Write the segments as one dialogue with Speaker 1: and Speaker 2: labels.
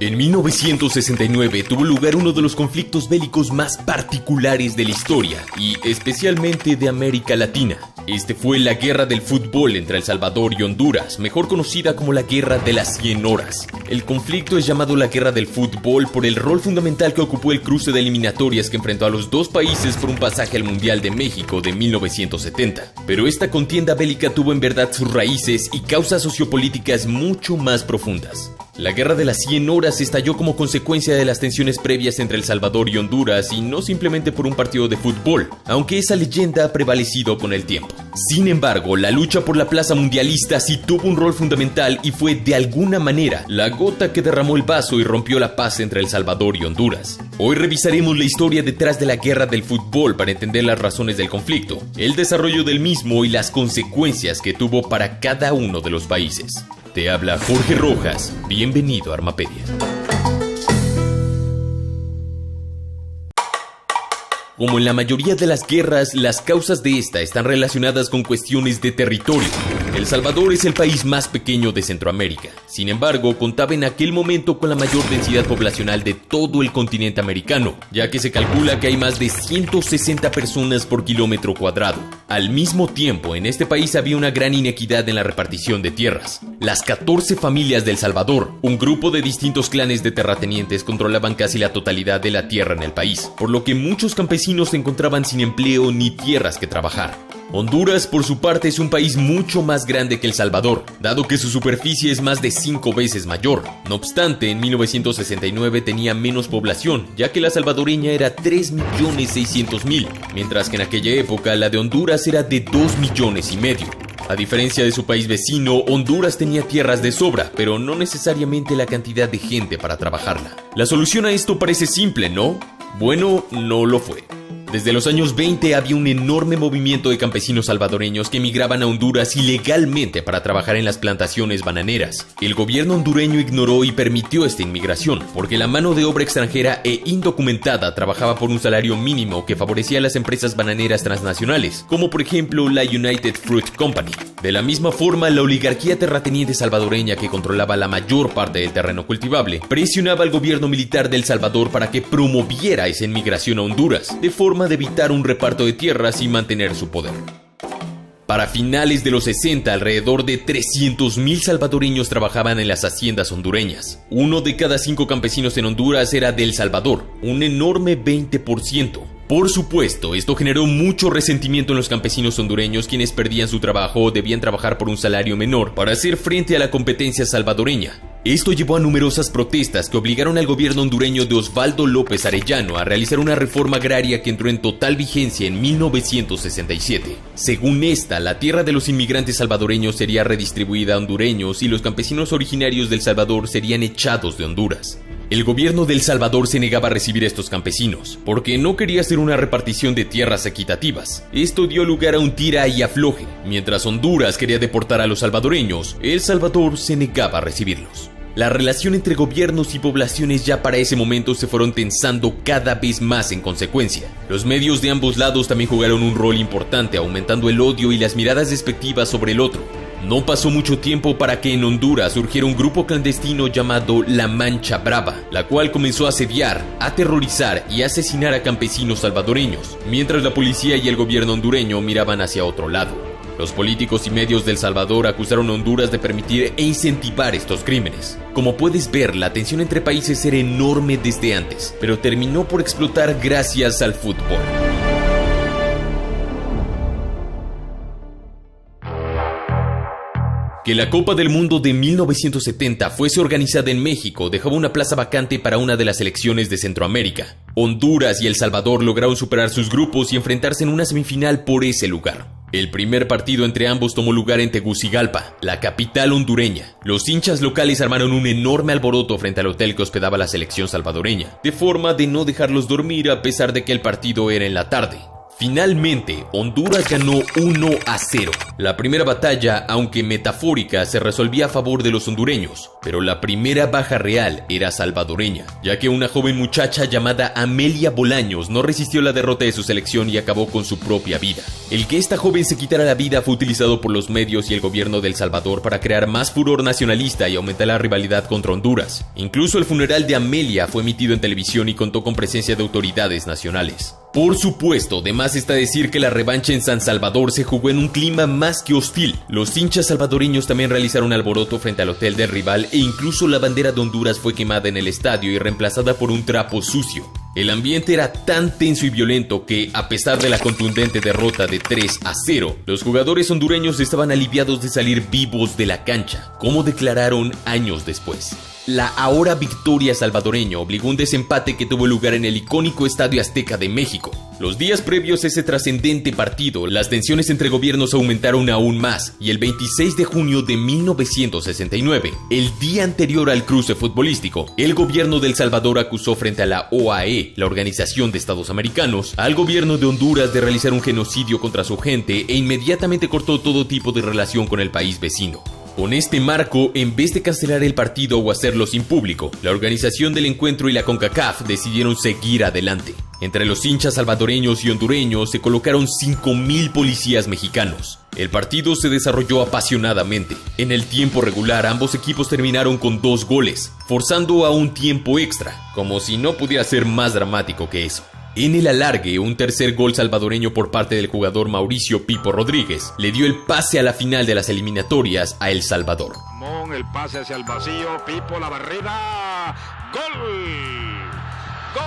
Speaker 1: En 1969 tuvo lugar uno de los conflictos bélicos más particulares de la historia y especialmente de América Latina. Este fue la Guerra del Fútbol entre El Salvador y Honduras, mejor conocida como la Guerra de las 100 Horas. El conflicto es llamado la Guerra del Fútbol por el rol fundamental que ocupó el cruce de eliminatorias que enfrentó a los dos países por un pasaje al Mundial de México de 1970. Pero esta contienda bélica tuvo en verdad sus raíces y causas sociopolíticas mucho más profundas. La Guerra de las 100 Horas estalló como consecuencia de las tensiones previas entre El Salvador y Honduras y no simplemente por un partido de fútbol, aunque esa leyenda ha prevalecido con el tiempo. Sin embargo, la lucha por la plaza mundialista sí tuvo un rol fundamental y fue de alguna manera la gota que derramó el vaso y rompió la paz entre El Salvador y Honduras. Hoy revisaremos la historia detrás de la Guerra del Fútbol para entender las razones del conflicto, el desarrollo del mismo y las consecuencias que tuvo para cada uno de los países. Te habla Jorge Rojas, bienvenido a Armapedia. Como en la mayoría de las guerras, las causas de esta están relacionadas con cuestiones de territorio. El Salvador es el país más pequeño de Centroamérica. Sin embargo, contaba en aquel momento con la mayor densidad poblacional de todo el continente americano, ya que se calcula que hay más de 160 personas por kilómetro cuadrado. Al mismo tiempo, en este país había una gran inequidad en la repartición de tierras. Las 14 familias de El Salvador, un grupo de distintos clanes de terratenientes, controlaban casi la totalidad de la tierra en el país, por lo que muchos campesinos se encontraban sin empleo ni tierras que trabajar. Honduras, por su parte, es un país mucho más grande que El Salvador, dado que su superficie es más de 5 veces mayor. No obstante, en 1969 tenía menos población, ya que la salvadoreña era 3.600.000, mientras que en aquella época la de Honduras era de 2,5 millones. A diferencia de su país vecino, Honduras tenía tierras de sobra, pero no necesariamente la cantidad de gente para trabajarla. La solución a esto parece simple, ¿no? Bueno, no lo fue. Desde los años 20 había un enorme movimiento de campesinos salvadoreños que emigraban a Honduras ilegalmente para trabajar en las plantaciones bananeras. El gobierno hondureño ignoró y permitió esta inmigración, porque la mano de obra extranjera e indocumentada trabajaba por un salario mínimo que favorecía a las empresas bananeras transnacionales, como por ejemplo la United Fruit Company. De la misma forma, la oligarquía terrateniente salvadoreña, que controlaba la mayor parte del terreno cultivable, presionaba al gobierno militar de El Salvador para que promoviera esa inmigración a Honduras, de forma de evitar un reparto de tierras y mantener su poder. Para finales de los 60, alrededor de 300.000 salvadoreños trabajaban en las haciendas hondureñas. 1 de cada 5 campesinos en Honduras era de El Salvador, un enorme 20%. Por supuesto, esto generó mucho resentimiento en los campesinos hondureños, quienes perdían su trabajo o debían trabajar por un salario menor para hacer frente a la competencia salvadoreña. Esto llevó a numerosas protestas que obligaron al gobierno hondureño de Osvaldo López Arellano a realizar una reforma agraria que entró en total vigencia en 1967. Según esta, la tierra de los inmigrantes salvadoreños sería redistribuida a hondureños y los campesinos originarios del Salvador serían echados de Honduras. El gobierno de El Salvador se negaba a recibir a estos campesinos, porque no quería hacer una repartición de tierras equitativas. Esto dio lugar a un tira y afloje. Mientras Honduras quería deportar a los salvadoreños, El Salvador se negaba a recibirlos. La relación entre gobiernos y poblaciones ya para ese momento se fueron tensando cada vez más en consecuencia. Los medios de ambos lados también jugaron un rol importante, aumentando el odio y las miradas despectivas sobre el otro. No pasó mucho tiempo para que en Honduras surgiera un grupo clandestino llamado La Mancha Brava, la cual comenzó a asediar, aterrorizar y asesinar a campesinos salvadoreños, mientras la policía y el gobierno hondureño miraban hacia otro lado. Los políticos y medios de El Salvador acusaron a Honduras de permitir e incentivar estos crímenes. Como puedes ver, la tensión entre países era enorme desde antes, pero terminó por explotar gracias al fútbol. Que la Copa del Mundo de 1970 fuese organizada en México dejaba una plaza vacante para una de las selecciones de Centroamérica. Honduras y El Salvador lograron superar sus grupos y enfrentarse en una semifinal por ese lugar. El primer partido entre ambos tomó lugar en Tegucigalpa, la capital hondureña. Los hinchas locales armaron un enorme alboroto frente al hotel que hospedaba la selección salvadoreña, de forma de no dejarlos dormir a pesar de que el partido era en la tarde. Finalmente, Honduras ganó 1-0. La primera batalla, aunque metafórica, se resolvía a favor de los hondureños, pero la primera baja real era salvadoreña, ya que una joven muchacha llamada Amelia Bolaños no resistió la derrota de su selección y acabó con su propia vida. El que esta joven se quitara la vida fue utilizado por los medios y el gobierno de El Salvador para crear más furor nacionalista y aumentar la rivalidad contra Honduras. Incluso el funeral de Amelia fue emitido en televisión y contó con presencia de autoridades nacionales. Por supuesto, de más está decir que la revancha en San Salvador se jugó en un clima más que hostil. Los hinchas salvadoreños también realizaron alboroto frente al hotel del rival e incluso la bandera de Honduras fue quemada en el estadio y reemplazada por un trapo sucio. El ambiente era tan tenso y violento que, a pesar de la contundente derrota de 3-0, los jugadores hondureños estaban aliviados de salir vivos de la cancha, como declararon años después. La ahora victoria salvadoreña obligó un desempate que tuvo lugar en el icónico Estadio Azteca de México. Los días previos a ese trascendente partido, las tensiones entre gobiernos aumentaron aún más, y el 26 de junio de 1969, el día anterior al cruce futbolístico, el gobierno de El Salvador acusó frente a la OAE, la Organización de Estados Americanos, al gobierno de Honduras de realizar un genocidio contra su gente e inmediatamente cortó todo tipo de relación con el país vecino. Con este marco, en vez de cancelar el partido o hacerlo sin público, la organización del encuentro y la CONCACAF decidieron seguir adelante. Entre los hinchas salvadoreños y hondureños se colocaron 5,000 policías mexicanos. El partido se desarrolló apasionadamente. En el tiempo regular, ambos equipos terminaron con 2 goles, forzando a un tiempo extra, como si no pudiera ser más dramático que eso. En el alargue, un tercer gol salvadoreño por parte del jugador Mauricio Pipo Rodríguez le dio el pase a la final de las eliminatorias a El Salvador.
Speaker 2: El pase hacia el vacío, Pipo, la barrida, ¡gol! ¡Gol!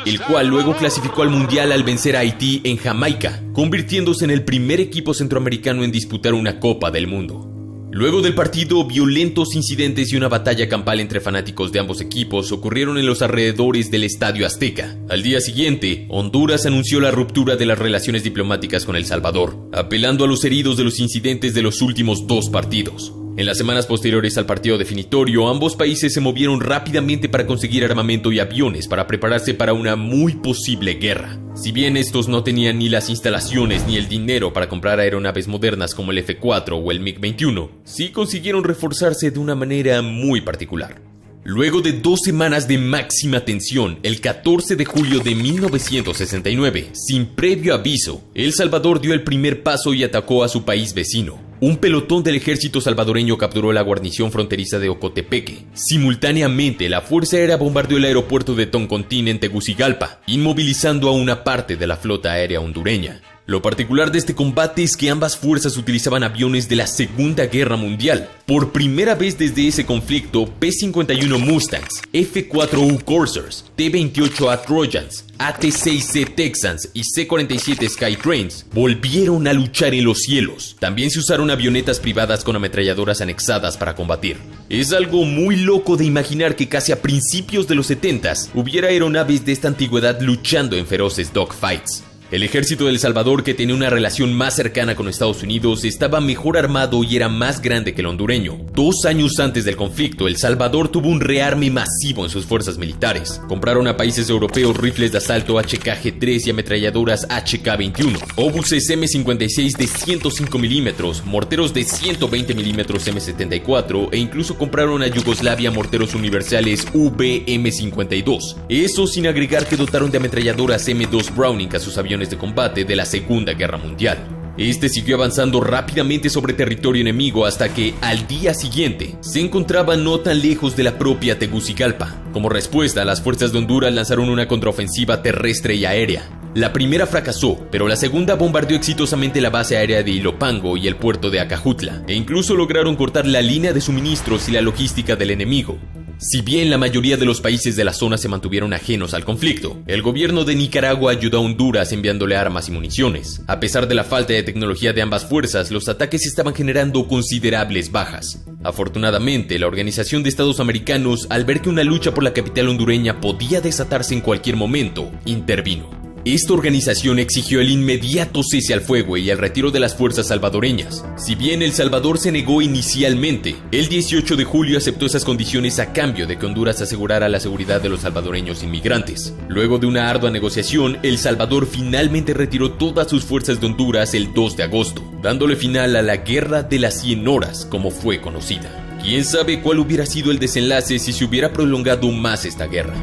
Speaker 1: El cual luego clasificó al Mundial al vencer a Haití en Jamaica, convirtiéndose en el primer equipo centroamericano en disputar una Copa del Mundo. Luego del partido, violentos incidentes y una batalla campal entre fanáticos de ambos equipos ocurrieron en los alrededores del Estadio Azteca. Al día siguiente, Honduras anunció la ruptura de las relaciones diplomáticas con El Salvador, apelando a los heridos de los incidentes de los últimos 2 partidos. En las semanas posteriores al partido definitorio, ambos países se movieron rápidamente para conseguir armamento y aviones para prepararse para una muy posible guerra. Si bien estos no tenían ni las instalaciones ni el dinero para comprar aeronaves modernas como el F-4 o el MiG-21, sí consiguieron reforzarse de una manera muy particular. Luego de 2 semanas de máxima tensión, el 14 de julio de 1969, sin previo aviso, El Salvador dio el primer paso y atacó a su país vecino. Un pelotón del ejército salvadoreño capturó la guarnición fronteriza de Ocotepeque. Simultáneamente, la Fuerza Aérea bombardeó el aeropuerto de Toncontín en Tegucigalpa, inmovilizando a una parte de la flota aérea hondureña. Lo particular de este combate es que ambas fuerzas utilizaban aviones de la Segunda Guerra Mundial. Por primera vez desde ese conflicto, P-51 Mustangs, F-4U Corsairs, T-28A Trojans, AT-6C Texans y C-47 Skytrains volvieron a luchar en los cielos. También se usaron avionetas privadas con ametralladoras anexadas para combatir. Es algo muy loco de imaginar que casi a principios de los 70s hubiera aeronaves de esta antigüedad luchando en feroces dogfights. El ejército de El Salvador, que tenía una relación más cercana con Estados Unidos, estaba mejor armado y era más grande que el hondureño. 2 años antes del conflicto, El Salvador tuvo un rearme masivo en sus fuerzas militares. Compraron a países europeos rifles de asalto HK-G3 y ametralladoras HK-21, obuses M56 de 105 milímetros, morteros de 120 milímetros M74 e incluso compraron a Yugoslavia morteros universales VM52. Eso sin agregar que dotaron de ametralladoras M2 Browning a sus aviones de combate de la Segunda Guerra Mundial. Este siguió avanzando rápidamente sobre territorio enemigo hasta que, al día siguiente, se encontraba no tan lejos de la propia Tegucigalpa. Como respuesta, las fuerzas de Honduras lanzaron una contraofensiva terrestre y aérea. La primera fracasó, pero la segunda bombardeó exitosamente la base aérea de Ilopango y el puerto de Acajutla, e incluso lograron cortar la línea de suministros y la logística del enemigo. Si bien la mayoría de los países de la zona se mantuvieron ajenos al conflicto, el gobierno de Nicaragua ayudó a Honduras enviándole armas y municiones. A pesar de la falta de tecnología de ambas fuerzas, los ataques estaban generando considerables bajas. Afortunadamente, la Organización de Estados Americanos, al ver que una lucha por la capital hondureña podía desatarse en cualquier momento, intervino. Esta organización exigió el inmediato cese al fuego y el retiro de las fuerzas salvadoreñas. Si bien El Salvador se negó inicialmente, el 18 de julio aceptó esas condiciones a cambio de que Honduras asegurara la seguridad de los salvadoreños inmigrantes. Luego de una ardua negociación, El Salvador finalmente retiró todas sus fuerzas de Honduras el 2 de agosto, dándole final a la Guerra de las 100 horas, como fue conocida. ¿Quién sabe cuál hubiera sido el desenlace si se hubiera prolongado más esta guerra?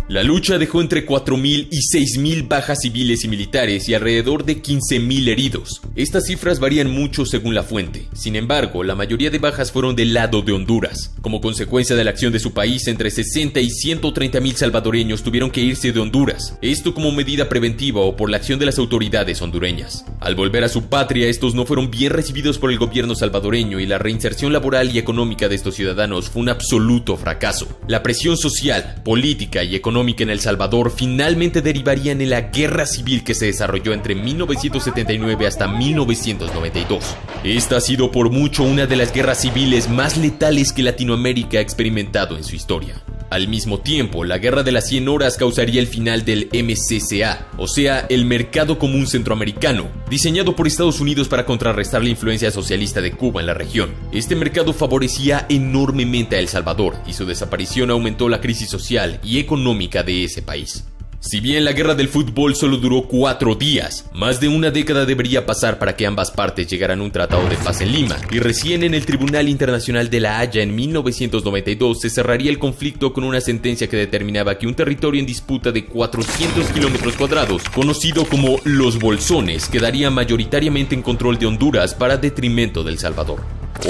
Speaker 1: La lucha dejó entre 4.000 y 6.000 bajas civiles y militares y alrededor de 15.000 heridos. Estas cifras varían mucho según la fuente. Sin embargo, la mayoría de bajas fueron del lado de Honduras. Como consecuencia de la acción de su país, entre 60 y 130.000 salvadoreños tuvieron que irse de Honduras. Esto como medida preventiva o por la acción de las autoridades hondureñas. Al volver a su patria, estos no fueron bien recibidos por el gobierno salvadoreño y la reinserción laboral y económica de estos ciudadanos fue un absoluto fracaso. La presión social, política y económica en El Salvador finalmente derivarían en la guerra civil que se desarrolló entre 1979 hasta 1992. Esta ha sido por mucho una de las guerras civiles más letales que Latinoamérica ha experimentado en su historia. Al mismo tiempo, la Guerra de las 100 horas causaría el final del MCCA, o sea, el Mercado Común Centroamericano, diseñado por Estados Unidos para contrarrestar la influencia socialista de Cuba en la región. Este mercado favorecía enormemente a El Salvador y su desaparición aumentó la crisis social y económica de ese país. Si bien la guerra del fútbol solo duró 4 días, más de una década debería pasar para que ambas partes llegaran a un tratado de paz en Lima, y recién en el Tribunal Internacional de La Haya en 1992 se cerraría el conflicto con una sentencia que determinaba que un territorio en disputa de 400 kilómetros cuadrados, conocido como Los Bolsones, quedaría mayoritariamente en control de Honduras para detrimento de El Salvador.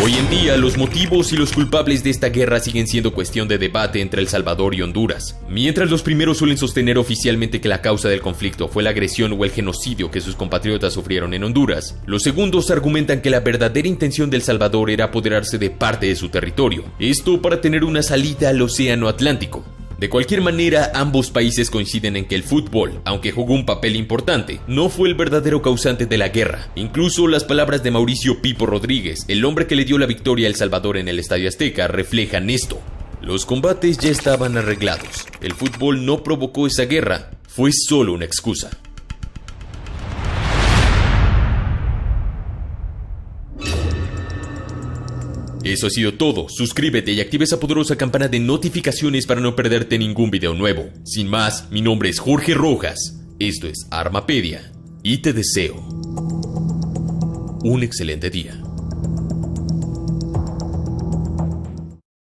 Speaker 1: Hoy en día, los motivos y los culpables de esta guerra siguen siendo cuestión de debate entre El Salvador y Honduras. Mientras los primeros suelen sostener oficialmente que la causa del conflicto fue la agresión o el genocidio que sus compatriotas sufrieron en Honduras, los segundos argumentan que la verdadera intención de El Salvador era apoderarse de parte de su territorio, esto para tener una salida al Océano Atlántico. De cualquier manera, ambos países coinciden en que el fútbol, aunque jugó un papel importante, no fue el verdadero causante de la guerra. Incluso las palabras de Mauricio Pipo Rodríguez, el hombre que le dio la victoria a El Salvador en el Estadio Azteca, reflejan esto. Los combates ya estaban arreglados. El fútbol no provocó esa guerra, fue solo una excusa. Eso ha sido todo. Suscríbete y activa esa poderosa campana de notificaciones para no perderte ningún video nuevo. Sin más, mi nombre es Jorge Rojas, esto es Armapedia y te deseo un excelente día.